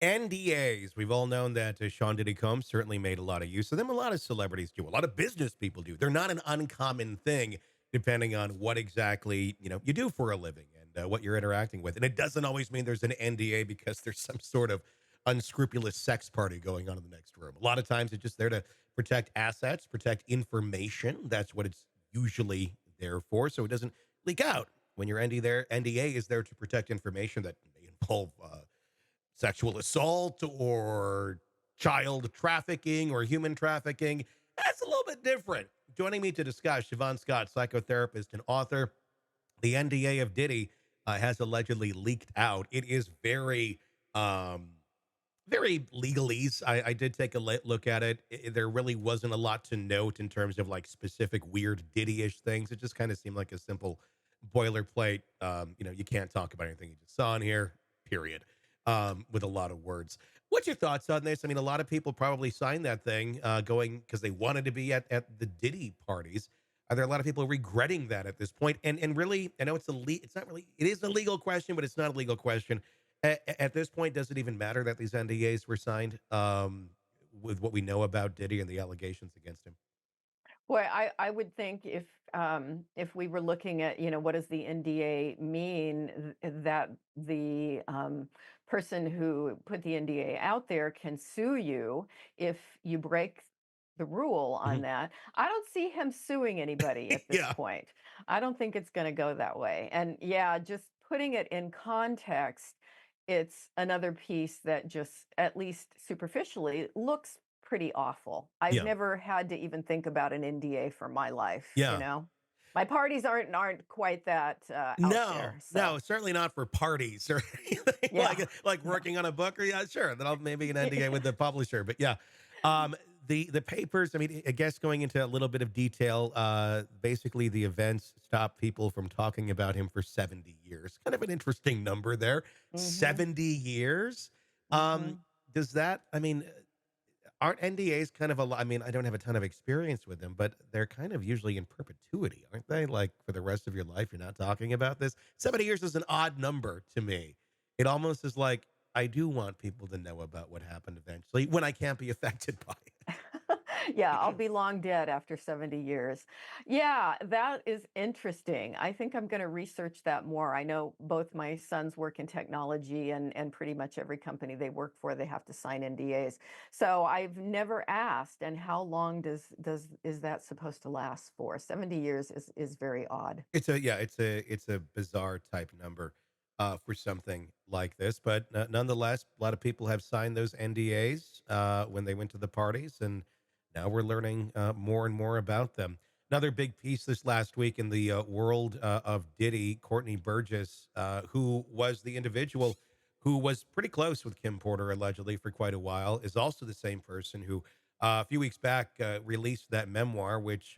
NDAs. We've all known that Sean Diddy Combs certainly made a lot of use of them. A lot of celebrities do. A lot of business people do. They're not an uncommon thing, depending on what exactly you do for a living and what you're interacting with. And it doesn't always mean there's an NDA because there's some sort of unscrupulous sex party going on in the next room. A lot of times it's just there to protect assets, protect information. That's what it's usually there for, so it doesn't leak out. When your NDA is there to protect information that may involve sexual assault or child trafficking or human trafficking. That's a little bit different. Joining me to discuss, Siobhan Scott, psychotherapist and author. The NDA of Diddy has allegedly leaked out. It is um, very legalese. I did take a look at it. There really wasn't a lot to note in terms of like specific weird Diddy-ish things. It just kind of seemed like a simple boilerplate. You can't talk about anything you just saw in here, period, with a lot of words. What's your thoughts on this? I mean, a lot of people probably signed that thing going because they wanted to be at the Diddy parties. Are there a lot of people regretting that at this point? And really, I know it's not really, it is a legal question, but it's not a legal question. At this point, does it even matter that these NDAs were signed with what we know about Diddy and the allegations against him? Well, I would think if we were looking at, what does the NDA mean, that the person who put the NDA out there can sue you if you break the rule on Mhm. that. I don't see him suing anybody at this Yeah. point. I don't think it's going to go that way. And yeah, just putting it in context, it's another piece that just, at least superficially, looks pretty awful. I've Yeah. never had to even think about an NDA for my life, Yeah. My parties aren't quite that, out No, there, no, so certainly not for parties or anything yeah. like No. working on a book or yeah, sure. Then I'll maybe an NDA with the publisher. But yeah. The papers, I mean, I guess going into a little bit of detail, basically the events stopped people from talking about him for 70 years. Kind of an interesting number there. Mhm, 70 years. Um, mhm. does that, I mean, aren't NDAs kind of a lot? I mean, I don't have a ton of experience with them, but they're kind of usually in perpetuity, aren't they? Like for the rest of your life, you're not talking about this. 70 years is an odd number to me. It almost is like I do want people to know about what happened eventually when I can't be affected by Yeah, I'll it. be long dead after 70 years. Yeah, that is interesting. I think I'm gonna research that more. I know both my sons work in technology, and pretty much every company they work for, they have to sign NDAs. So I've never asked, and how long does is that supposed to last for? 70 years is very odd. It's a bizarre type number for something like this, but nonetheless, a lot of people have signed those NDAs when they went to the parties, and now we're learning more and more about them. Another big piece this last week in the world of Diddy, Courtney Burgess, who was the individual who was pretty close with Kim Porter allegedly for quite a while, is also the same person who a few weeks back released that memoir, which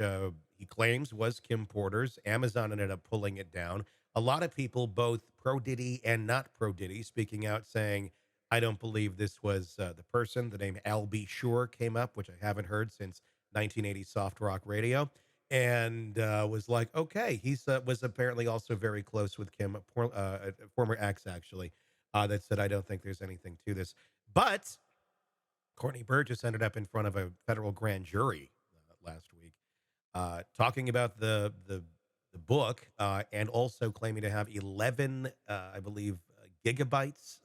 he claims was Kim Porter's. Amazon ended up pulling it down. A lot of people, both pro Diddy and not pro Diddy, speaking out saying, I don't believe this was the person. The name Al B. Sure came up, which I haven't heard since 1980 soft rock radio. And was like, okay, he's was apparently also very close with Kim, a former ex, actually, that said, I don't think there's anything to this. But Courtney Burgess ended up in front of a federal grand jury last week, talking about the book and also claiming to have 11, I believe, gigabytes,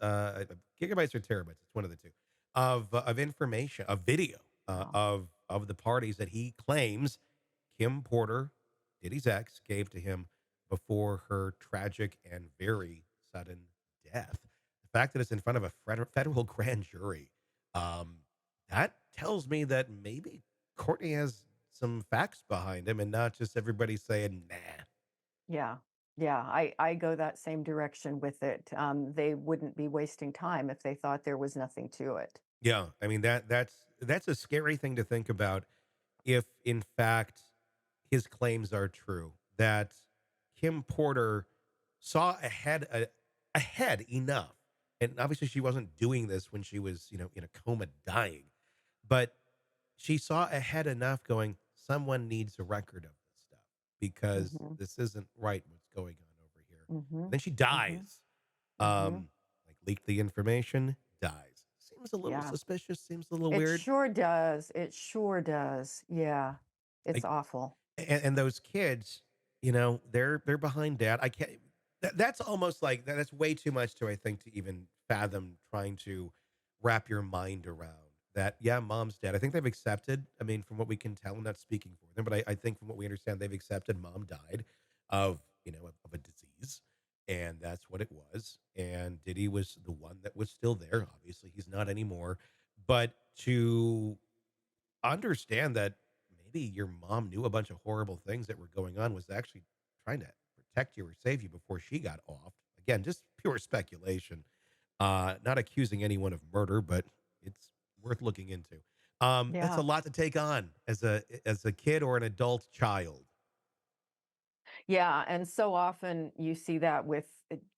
gigabytes or terabytes. It's one of the two of information, of video Wow. of the parties that he claims Kim Porter, Diddy's ex, gave to him before her tragic and very sudden death. The fact that it's in front of a federal grand jury, um, that tells me that maybe Courtney has some facts behind him and not just everybody saying, nah. Yeah. Yeah, I go that same direction with it. They wouldn't be wasting time if they thought there was nothing to it. Yeah. I mean, that's a scary thing to think about if in fact his claims are true that Kim Porter saw ahead enough. And obviously she wasn't doing this when she was, in a coma dying, but she saw ahead enough going, someone needs a record of this stuff because Mhm. this isn't right what's going on over here. And Mhm. then she Mhm. dies. Mhm. Like leaked the information, dies. seems a little Yeah. suspicious, seems a little It weird. sure does. It sure does. Yeah. It's Like, awful. and those kids, they're behind dad. I can't. That's almost like that's way too much to I think to even fathom trying to wrap your mind around that. Yeah, mom's dead. I think they've accepted. I mean, from what we can tell, I'm not speaking for them, but I think from what we understand, they've accepted mom died of of a disease, and that's what it was. And Diddy was the one that was still there. Obviously, he's not anymore. But to understand that maybe your mom knew a bunch of horrible things that were going on, was actually trying to protect you or save you before she got off. Again, just pure speculation. Not accusing anyone of murder, but it's worth looking into. That's a Yeah. lot to take on as a kid or an adult child. Yeah, and so often you see that with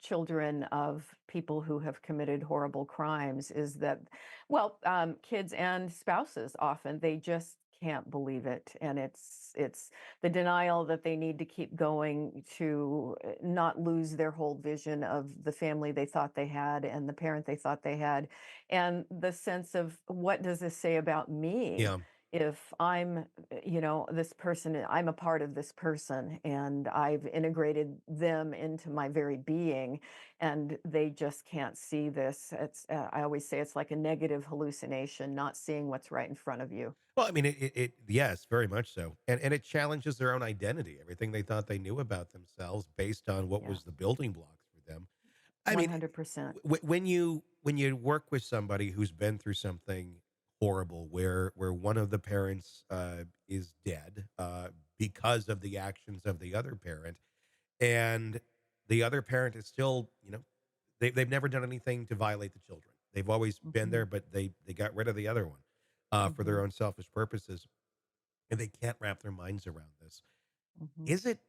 children of people who have committed horrible crimes is that, well, kids and spouses often they just can't believe it, and it's the denial that they need to keep going to not lose their whole vision of the family they thought they had and the parent they thought they had, and the sense of what does this say about me? Yeah. If I'm this person, I'm a part of this person and I've integrated them into my very being, and they just can't see this. I always say it's like a negative hallucination, not seeing what's right in front of you. Well, I mean, yes, very much so, and it challenges their own identity, everything they thought they knew about themselves based on what Yeah, was the building blocks for them. I mean, 100%. when you work with somebody who's been through something horrible, where one of the parents is dead because of the actions of the other parent, and the other parent is still, they've never done anything to violate the children. They've always been Hmm. there, but they got rid of the other one for their Hmm. own selfish purposes, and they can't wrap their minds around this. Hmm. Is it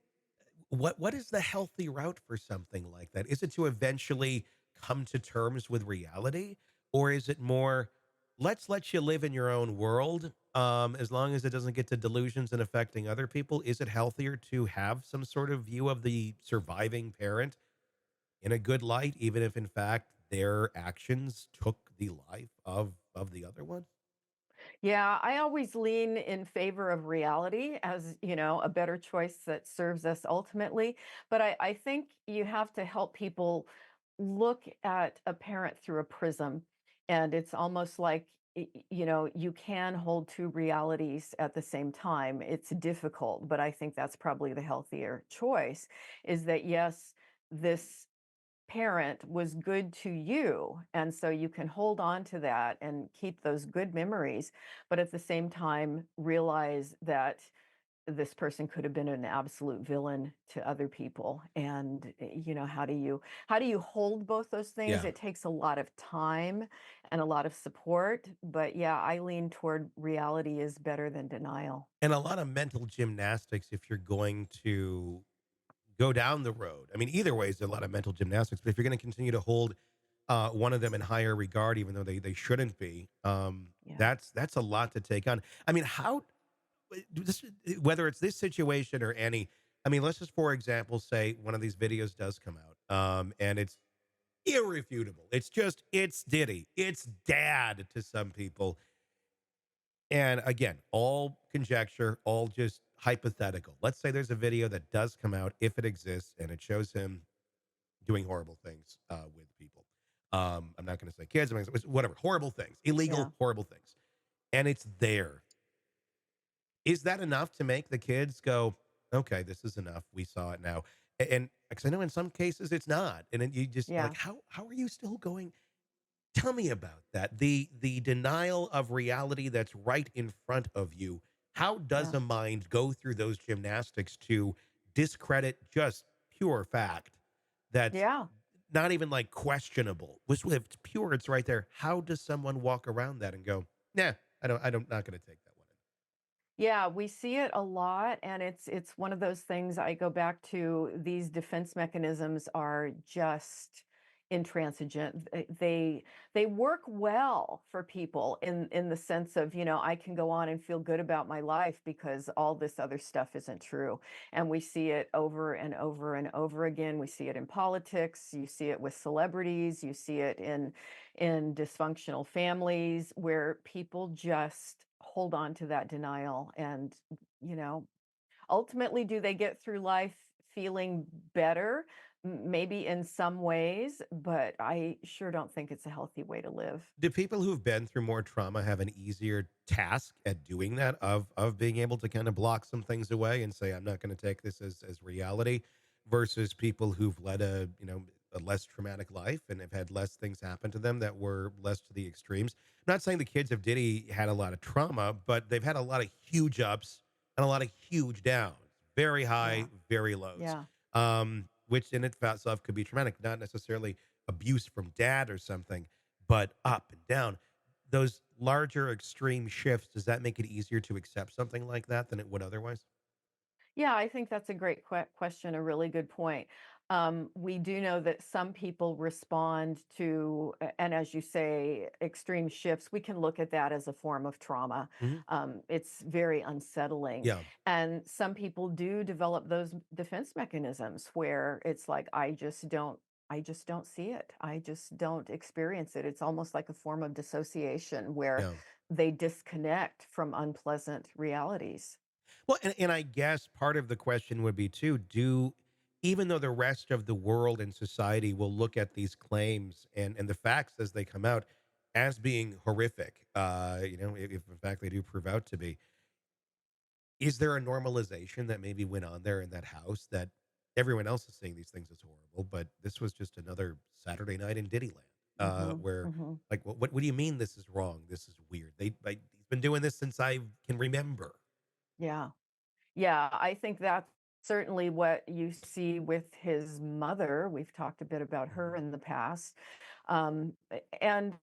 what is the healthy route for something like that? Is it to eventually come to terms with reality, or is it more, let's let you live in your own world, as long as it doesn't get to delusions and affecting other people? Is it healthier to have some sort of view of the surviving parent in a good light, even if in fact their actions took the life of the other one? Yeah, I always lean in favor of reality as, a better choice that serves us ultimately. But I think you have to help people look at a parent through a prism. And it's almost like, you can hold two realities at the same time. It's difficult, but I think that's probably the healthier choice is that, yes, this parent was good to you. And so you can hold on to that and keep those good memories, but at the same time, realize that this person could have been an absolute villain to other people. And how do you hold both those things? Yeah. It takes a lot of time and a lot of support. But yeah, I lean toward reality is better than denial. And a lot of mental gymnastics if you're going to go down the road. I mean, either way is a lot of mental gymnastics, but if you're going to continue to hold one of them in higher regard, even though they shouldn't be, Yeah. that's a lot to take on. I mean, this, whether it's this situation or any, I mean, let's just for example say one of these videos does come out, and it's irrefutable. It's Diddy, it's dad to some people, and again, all conjecture, all just hypothetical. Let's say there's a video that does come out, if it exists, and it shows him doing horrible things with people. I'm not going to say kids, I'm gonna say whatever, horrible things, Yeah. illegal, horrible things. And it's there. Is that enough to make the kids go, okay, this is enough. We saw it now. And because I know in some cases it's not. And then you just like, Yeah. how are you still going? Tell me about that. The denial of reality that's right in front of you. How does Yeah. a mind go through those gymnastics to discredit just pure fact that's Yeah. not even like questionable? It's pure, it's right there. How does someone walk around that and go, nah, I don't not gonna take that one in. Yeah, we see it a lot, and it's one of those things I go back to, these defense mechanisms are just intransigent. They work well for people in the sense of, I can go on and feel good about my life because all this other stuff isn't true. And we see it over and over and over again. We see it in politics, you see it with celebrities, you see it in dysfunctional families where people just hold on to that denial. And, you know, ultimately, do they get through life feeling better? Maybe in some ways, but I sure don't think it's a healthy way to live. Do people who've been through more trauma have an easier task at doing that, of being able to kind of block some things away and say, I'm not going to take this as reality, versus people who've led a less traumatic life and have had less things happen to them that were less to the extremes? I'm not saying the kids of Diddy had a lot of trauma, but they've had a lot of huge ups and a lot of huge downs, very high, Yeah, very lows. yeah. Which in itself could be traumatic, not necessarily abuse from dad or something, but up and down. Those larger extreme shifts, does that make it easier to accept something like that than it would otherwise? Yeah, I think that's a great question, a really good point. We do know that some people respond to, and as you say, extreme shifts. We can look at that as a form of trauma. Mhm. It's very unsettling. Yeah, And some people do develop those defense mechanisms where it's like, I just don't see it. I just don't experience it. It's almost like a form of dissociation where yeah. they disconnect from unpleasant realities. Well, and I guess part of the question would be too, do even though the rest of the world and society will look at these claims and the facts as they come out as being horrific, if in fact they do prove out to be, is there a normalization that maybe went on there in that house that everyone else is seeing these things as horrible, but this was just another Saturday night in Diddyland, Hmm. where Hmm. like, what do you mean this is wrong? This is weird. He's been doing this since I can remember. Yeah. Yeah, I think that's certainly what you see with his mother. We've talked a bit about her Mhm. in the past. And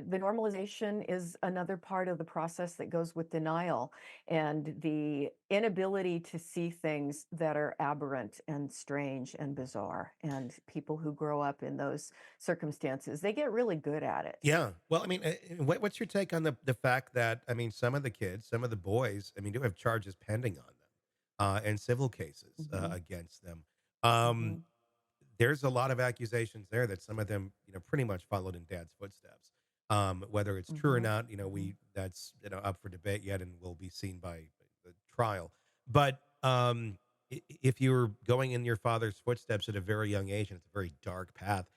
the normalization is another part of the process that goes with denial and the inability to see things that are aberrant and strange and bizarre. And people who grow up in those circumstances, they get really good at it. Yeah. Well, I mean, what's your take on the fact that, I mean, some of the kids, some of the boys, I mean, do have charges pending on them, and civil cases Hmm. against them. Um, Hmm. there's a lot of accusations there that some of them, pretty much followed in dad's footsteps. Whether it's true or Hmm. not, Hmm. we that's up for debate yet, and will be seen by the trial. But if you're going in your father's footsteps at a very young age, and it's a very dark path,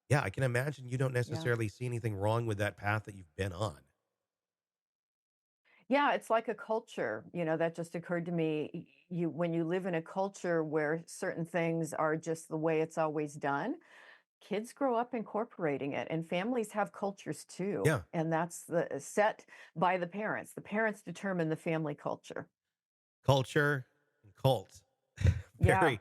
yeah, I can imagine you don't Yeah. necessarily see anything wrong with that path that you've been on. Yeah, it's like a culture, that just occurred to me. You when you live in a culture where certain things are just the way it's always done, kids grow up incorporating it, and families have cultures too, Yeah, and that's the set by the parents. The parents determine the family culture. culture and cult. Yeah, Very,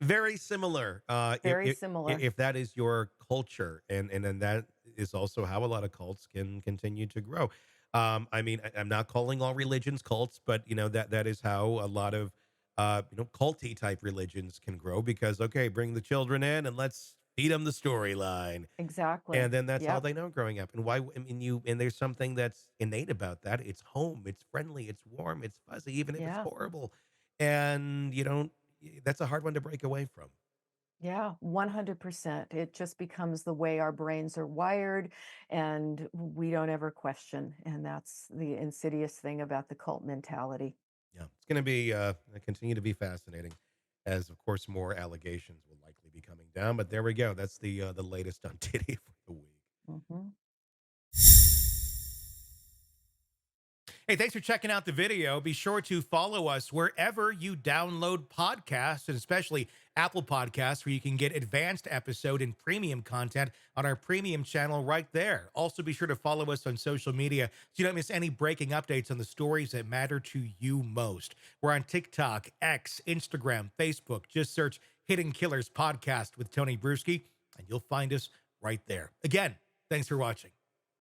very similar. very similar. If that is your culture, and then that is also how a lot of cults can continue to grow. I mean, I'm not calling all religions cults, but that is how a lot of culty type religions can grow, because okay, bring the children in and let's feed them the storyline. And Exactly. then that's all Yep. they know growing up. And why, I mean, and there's something that's innate about that. It's home, it's friendly, it's warm, it's fuzzy, even if it's Yeah. horrible. And you don't, that's a hard one to break away from. Yeah, 100%. It just becomes the way our brains are wired, and we don't ever question. And that's the insidious thing about the cult mentality. Yeah. It's going to be, continue to be fascinating, as of course, more allegations will likely be coming down. But there we go. That's the latest on Diddy for the week. Hmm. Hey, thanks for checking out the video. Be sure to follow us wherever you download podcasts, and especially Apple Podcasts, where you can get advanced episode and premium content on our premium channel right there. Also, be sure to follow us on social media so you don't miss any breaking updates on the stories that matter to you most. We're on TikTok, X, Instagram, Facebook. Just search Hidden Killers Podcast with Tony Bruschi, and you'll find us right there. Again, thanks for watching.